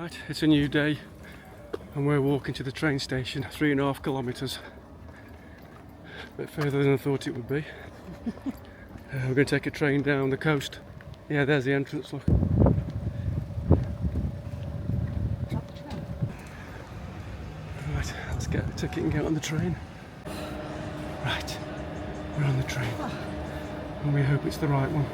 Right, it's a new day and we're walking to the train station, 3.5 kilometres. A bit further than I thought it would be. We're going to take a train down the coast. Yeah, there's the entrance, look. Right, let's get a ticket and get on the train. Right, we're on the train and we hope it's the right one.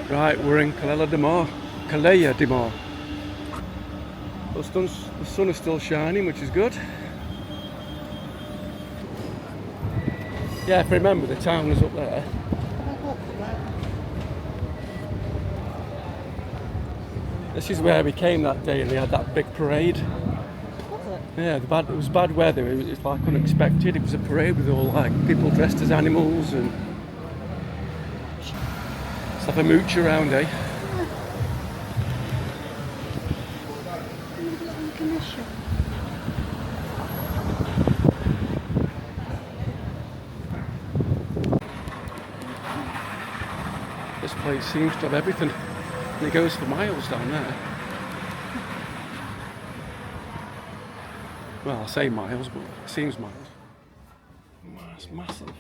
Right, we're in Calella de Mar. Calella de Mar. The sun is still shining, which is good. Yeah, if you remember, the town was up there. This is where we came that day and they had that big parade. Yeah, it was bad weather, it was like unexpected. It was a parade with all like people dressed as animals and let's have a mooch around, eh? This place seems to have everything. And it goes for miles down there. Well, I say miles, but it seems miles. That's massive.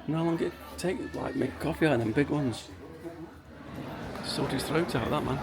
And how long did it take to like make coffee out of them big ones? Sort his throat out, that man.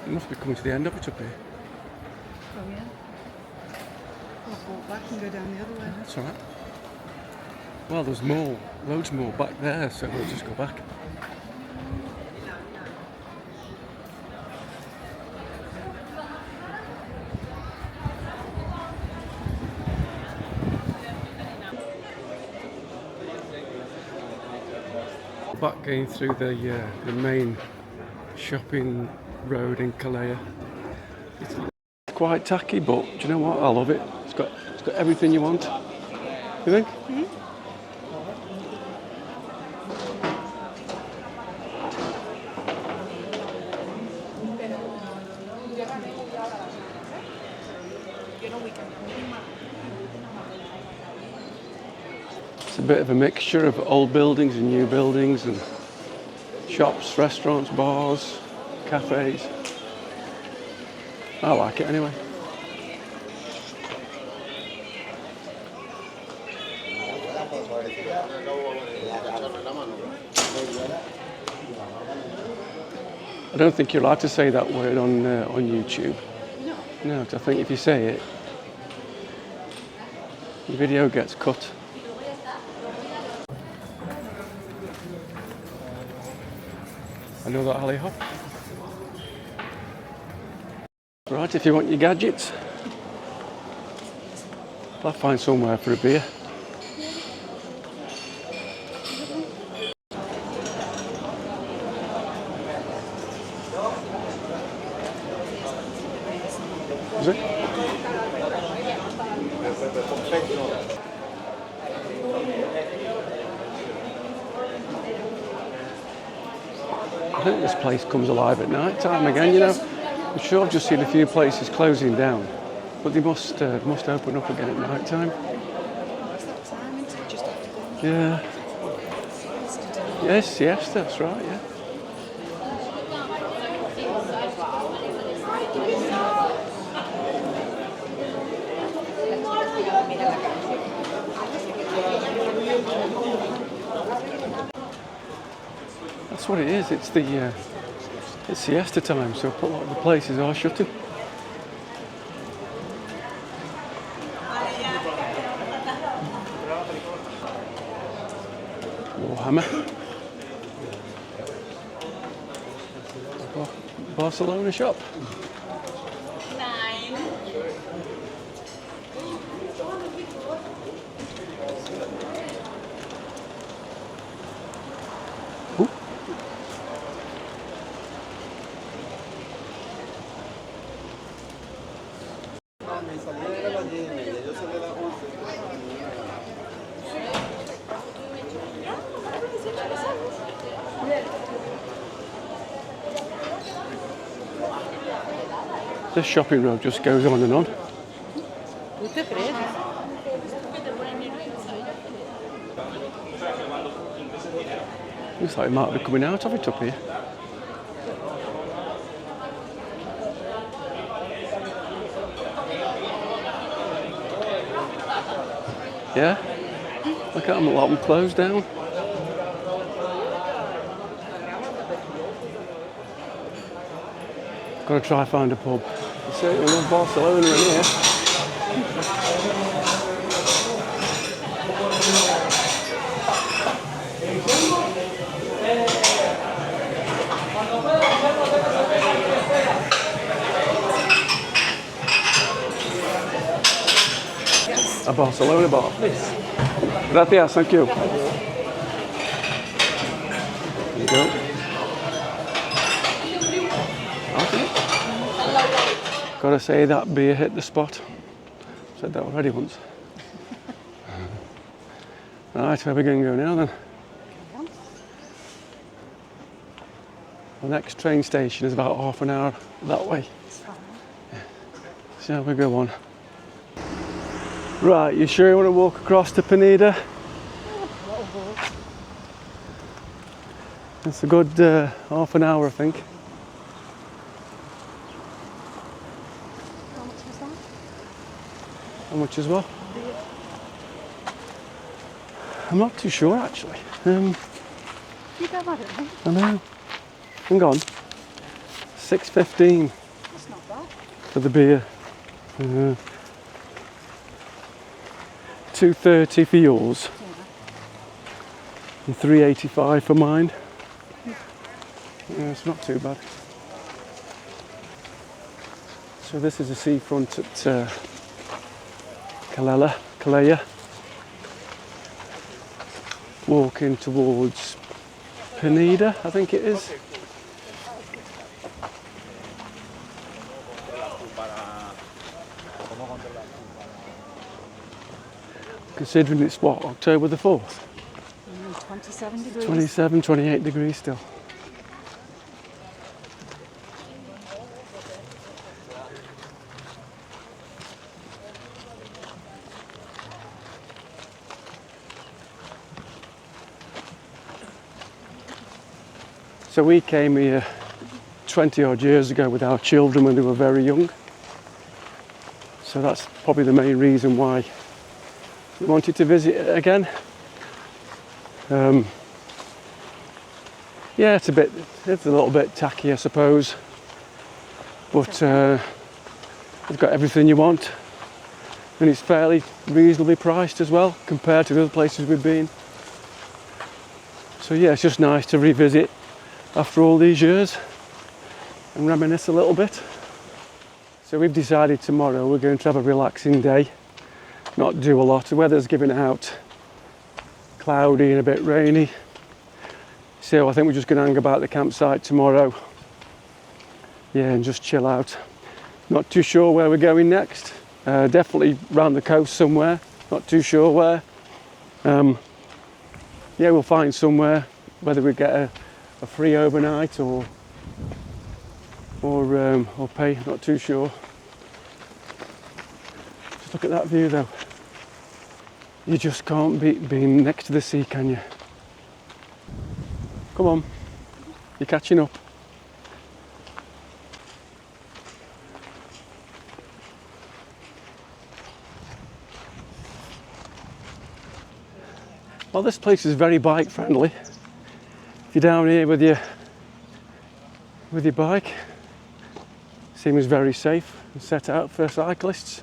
It must be coming to the end of it up here. Oh yeah. I'll walk back and go down the other way. That's alright. Well, there's more, loads more back there, so we'll just go back. Back going through the main shopping road in Calella. It's quite tacky, but do you know what? I love it. It's got everything you want. You think? Mm-hmm. It's a bit of a mixture of old buildings and new buildings and shops, restaurants, bars, cafes. I like it anyway. I don't think you're allowed to say that word on YouTube. No, because I think if you say it, the video gets cut. Another alley hop. Right, if you want your gadgets, I'll find somewhere for a beer. Is it? I think this place comes alive at night time again, you know. I'm sure I've just seen a few places closing down, but they must open up again at night time. Yeah. Yes, that's right, yeah. That's what it is. It's siesta time, so a lot of the places are shutting. Warhammer. Barcelona shop. Ooh. This shopping road just goes on and on. ¿Tú te crees? Looks like we might be coming out of it up here. Yeah? Look at them, a lot of them closed down. Gotta try find a pub. You certainly love Barcelona in here. A Barcelona bar, please. Gracias, thank you. There you go. Okay. Gotta say that beer hit the spot. Said that already once. Right, where are we going to go now then? The next train station is about half an hour that way. So we go on. Right, you sure you want to walk across to Pineda? It's a good half an hour, I think. How much was that? How much as well? I'm not too sure actually. You don't have it, eh? I know. Hang on. $6.15 That's not bad. for the beer. $2.30 for yours. Yeah. And $3.85 for mine. Yeah, it's not too bad. So this is the seafront at Calella. Walking towards Pineda, I think it is. Considering it's what, October the 4th? 27 degrees. 27, 28 degrees still. So we came here 20 odd years ago with our children when they were very young. So that's probably the main reason why we wanted to visit it again. Yeah, it's a little bit tacky, I suppose, but it's got everything you want, and it's fairly reasonably priced as well compared to the other places we've been. So yeah, it's just nice to revisit after all these years and reminisce a little bit. So we've decided tomorrow we're going to have a relaxing day, not do a lot. The weather's giving out cloudy and a bit rainy, so I think we're just going to hang about the campsite tomorrow, yeah, and just chill out. Not too sure where we're going next. Definitely round the coast somewhere, not too sure where. Yeah, we'll find somewhere, whether we get a free overnight or pay, not too sure. Just look at that view though. You just can't beat being next to the sea, can you? Come on, you're catching up. Well, this place is very bike friendly. If you're down here with your bike, seems very safe and set out for cyclists.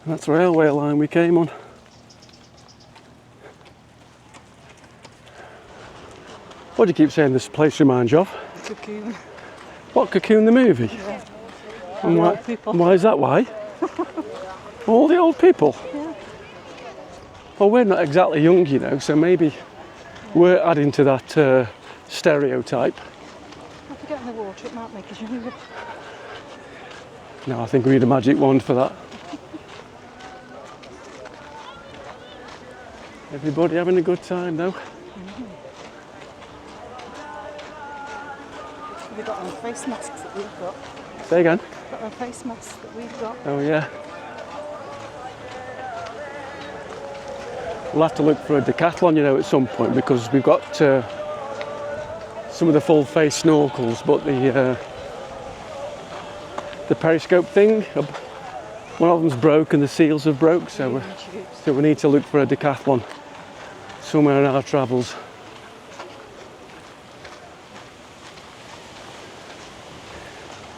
And that's the railway line we came on. What do you keep saying this place reminds you of? Cocoon. What, Cocoon the movie? Yeah. And All the old people. why is that why? All the old people? Yeah. Well, we're not exactly young, you know, so maybe we're adding to that stereotype. If you get in the water, it might make us younger. No, I think we need a magic wand for that. Everybody having a good time though. We've got our face masks that we've got. Say again? Got our face masks that we've got. Oh yeah. We'll have to look for a decathlon, you know, at some point, because we've got some of the full face snorkels, but the periscope thing, one of them's broke and the seals have broke, so we need to look for a decathlon somewhere in our travels.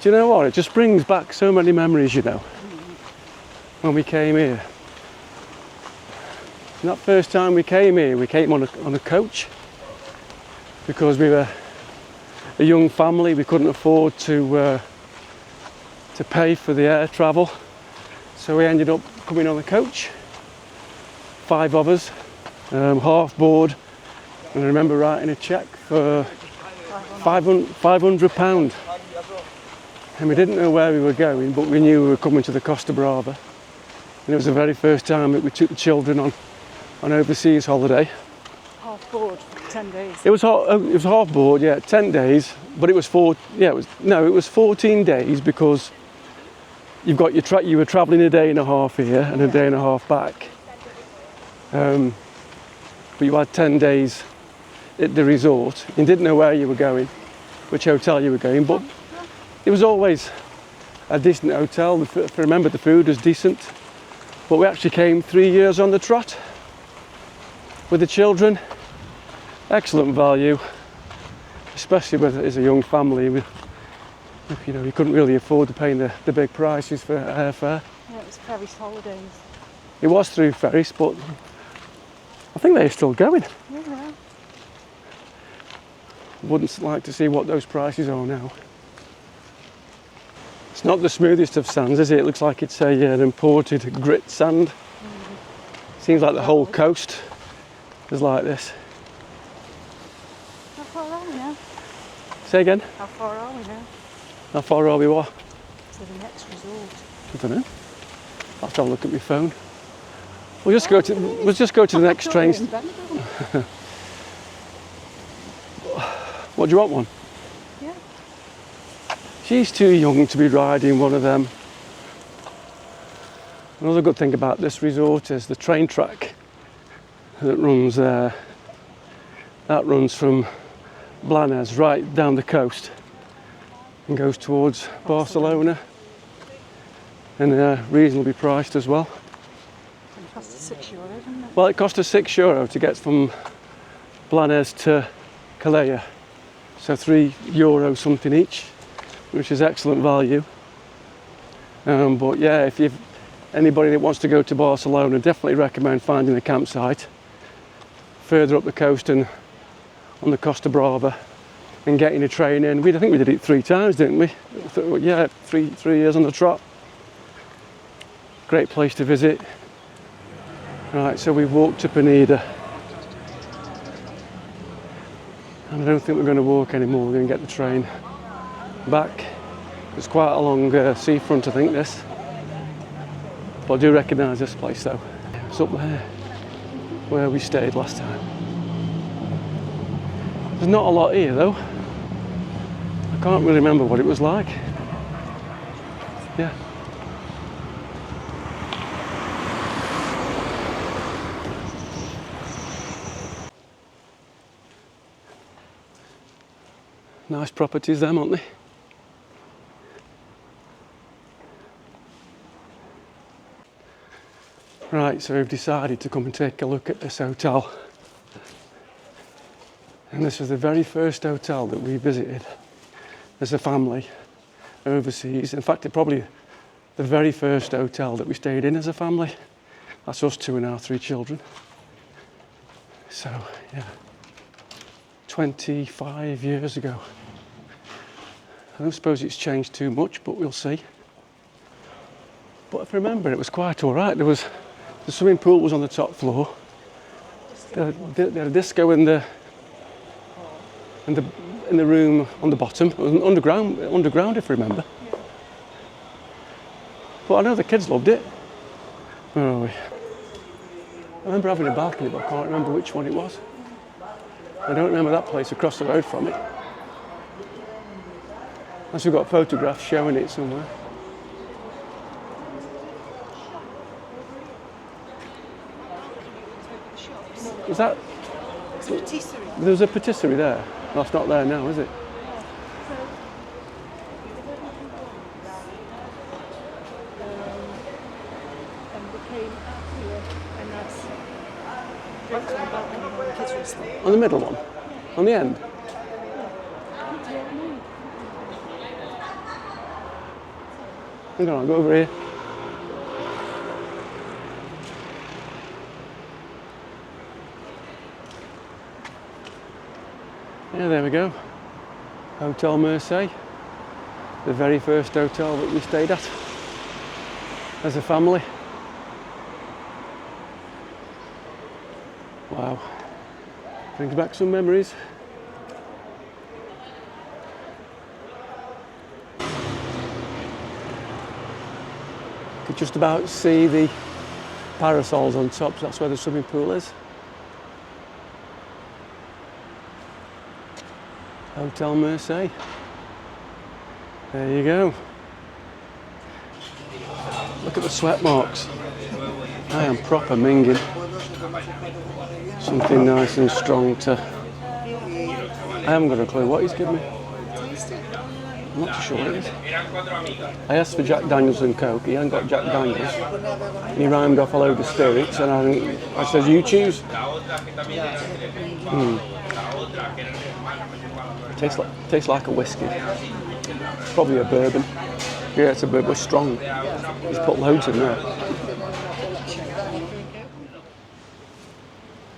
Do you know what? It just brings back so many memories, you know, when we came here. And that first time we came here, we came on a coach because we were a young family. We couldn't afford to pay for the air travel, so we ended up coming on a coach. 5 of us, half board, and I remember writing a cheque for £500. And we didn't know where we were going, but we knew we were coming to the Costa Brava. And it was the very first time that we took the children on overseas holiday. Half board for 10 days. It was half board, yeah, 10 days, but it was 14 days because you've got you were travelling a day and a half here and a day and a half back. But you had 10 days at the resort. You didn't know where you were going, which hotel you were going, but it was always a decent hotel. If I remember, the food was decent. But we actually came 3 years on the trot with the children. Excellent value, especially as a young family. You know, you couldn't really afford to pay the big prices for airfare. Yeah, it was Ferris Holidays. It was through Ferris, but I think they're still going. Yeah. Wouldn't like to see what those prices are now. It's not the smoothest of sands, is it? It looks like it's an imported grit sand. Seems like the whole coast is like this. How far are we now? Say again? How far are we now? How far are we? What? To the next resort. I don't know. I'll have to have a look at my phone. We'll just go to the next train. What, do you want one? Yeah. She's too young to be riding one of them. Another good thing about this resort is the train track that runs there. That runs from Blanes right down the coast and goes towards Barcelona, and reasonably priced as well. It cost us €6, didn't it? Well, it cost us €6 to get from Blanes to Calella, so €3 something each, which is excellent value. But yeah, if you've anybody that wants to go to Barcelona, definitely recommend finding a campsite further up the coast and on the Costa Brava and getting a train in. I think we did it 3 times, didn't we? Yeah, three years on the trot. Great place to visit. Right, so we've walked to Peneda. And I don't think we're going to walk anymore, we're going to get the train back. It's quite a long seafront, I think, this. But I do recognise this place though. It's up there where we stayed last time. There's not a lot here though. I can't really remember what it was like. Yeah. Nice properties them, aren't they? Right, so we've decided to come and take a look at this hotel. And this was the very first hotel that we visited as a family overseas. In fact, it's probably the very first hotel that we stayed in as a family. That's us 2 and our 3 children. So, yeah, 25 years ago. I don't suppose it's changed too much, but we'll see. But if I remember, it was quite all right. The swimming pool was on the top floor. They had a disco in the room on the bottom. It was underground if I remember. Yeah. But I know the kids loved it. Where are we? I remember having a balcony, but I can't remember which one it was. I don't remember that place across the road from it. Unless we've got photographs showing it somewhere. Was that? It's a patisserie. There was a patisserie there. That's not there now, is it? And we came up here and that's drinks on the balcony while the kids were asleep. On the middle one? On the end? Hang on, I'll go over here. Yeah, there we go. Hotel Mersey. The very first hotel that we stayed at as a family. Wow. Brings back some memories. Could just about see the parasols on top, so that's where the swimming pool is. Hotel Mersey. There you go. Look at the sweat marks. I am proper minging. Something nice and strong to... I haven't got a clue what he's given me. I'm not too sure what it is. I asked for Jack Daniels and Coke. He hadn't got Jack Daniels. He rhymed off a load of spirits and I said, you choose. Tastes like a whiskey. Probably a bourbon. Yeah, it's a bourbon. It's strong. He's put loads in there.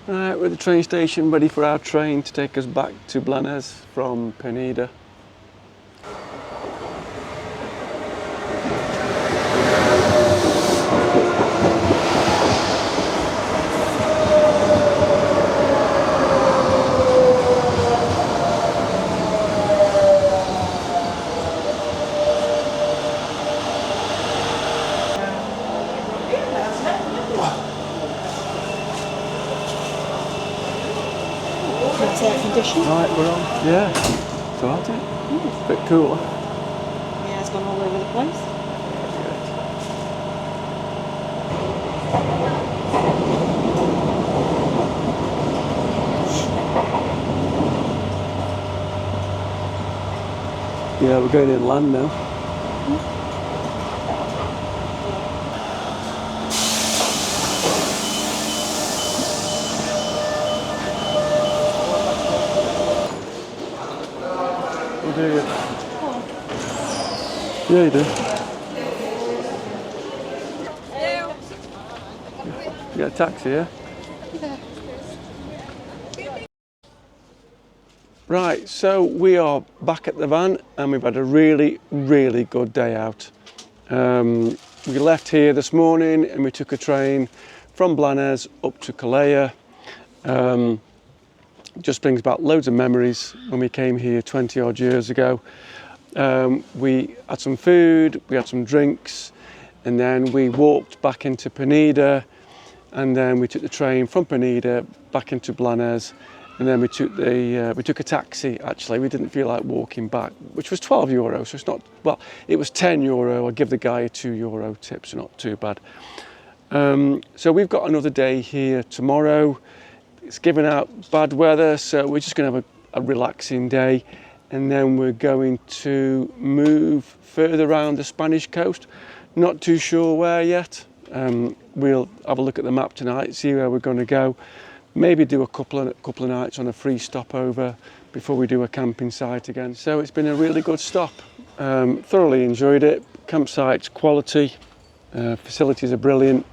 Right, we're at the train station, ready for our train to take us back to Blanes from Peneda. That's air conditioned. Right, we're on. Yeah, started. A bit cooler. Yeah, it's gone all over the place. Yeah, we're going inland now. Do you? Yeah, you do. You got a taxi, yeah? Right, so we are back at the van and we've had a really, really good day out. We left here this morning and we took a train from Blanes up to Calella. Just brings back loads of memories when we came here 20 odd years ago. We had some food, we had some drinks, and then we walked back into Peneda, and then we took the train from Peneda back into Blanes, and then we took a taxi. Actually, we didn't feel like walking back, which was €12, so it's not, well, it was €10. I give the guy a €2 tip, so not too bad. So we've got another day here tomorrow. It's giving out bad weather, so we're just going to have a relaxing day, and then we're going to move further around the Spanish coast. Not too sure where yet. We'll have a look at the map tonight, see where we're going to go. Maybe do a couple of nights on a free stopover before we do a camping site again. So it's been a really good stop. Thoroughly enjoyed it. Campsite's quality, facilities are brilliant.